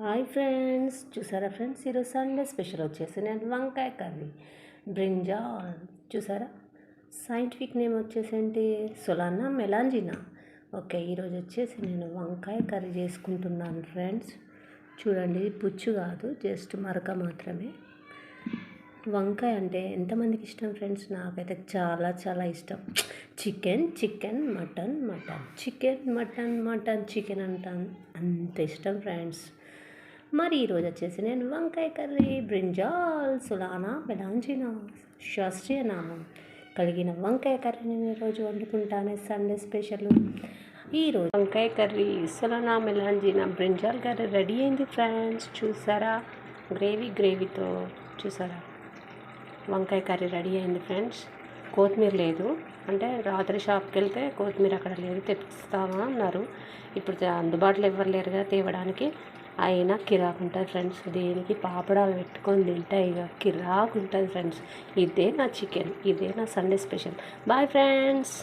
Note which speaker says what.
Speaker 1: Hi friends, చూసారా friends, ఈరోజు Sunday special వచ్చేసి నేను వంకాయ కర్రీ బ్రింజాల్. చూసారా, సైంటిఫిక్ నేమ్ వచ్చేసి ఏంటి, సొలానా మెలాంజినా. ఓకే, ఈరోజు వచ్చేసి నేను వంకాయ కర్రీ చేసుకుంటున్నాను ఫ్రెండ్స్. చూడండి, పుచ్చు కాదు, జస్ట్ మరక మాత్రమే. వంకాయ అంటే ఎంతమందికి ఇష్టం ఫ్రెండ్స్? నాకైతే చాలా చాలా ఇష్టం. Chicken chicken, mutton mutton, chicken mutton mutton chicken అంటాను, అంత ఇష్టం ఫ్రెండ్స్. మరి ఈరోజు వచ్చేసి నేను వంకాయ కర్రీ బ్రింజాల్ సొలానా మెలాంజినా శాస్త్రీయ నామం కలిగిన వంకాయ కర్రీని ఈరోజు వండుకుంటాను. సండే స్పెషల్ ఈరోజు వంకాయ కర్రీ సొలానా మెలాంజినా బ్రింజాల్ కర్రీ రెడీ అయింది ఫ్రెండ్స్. చూసారా, గ్రేవీతో చూసారా, వంకాయ కర్రీ రెడీ అయింది ఫ్రెండ్స్. కొత్తిమీర లేదు, అంటే రాత్రి షాప్కి వెళ్తే కొత్తిమీర అక్కడ లేదు, తెప్పిస్తామా అన్నారు. ఇప్పుడు అందుబాటులో ఎవరు లేరుగా తేవడానికి. అయినా కిరాకు ఉంటుంది ఫ్రెండ్స్. దేనికి పాపడాలు పెట్టుకొని తింటే ఇక కిరాకు ఉంటుంది ఫ్రెండ్స్. ఇదే నా చికెన్, ఇదే నా సండే స్పెషల్. Bye friends.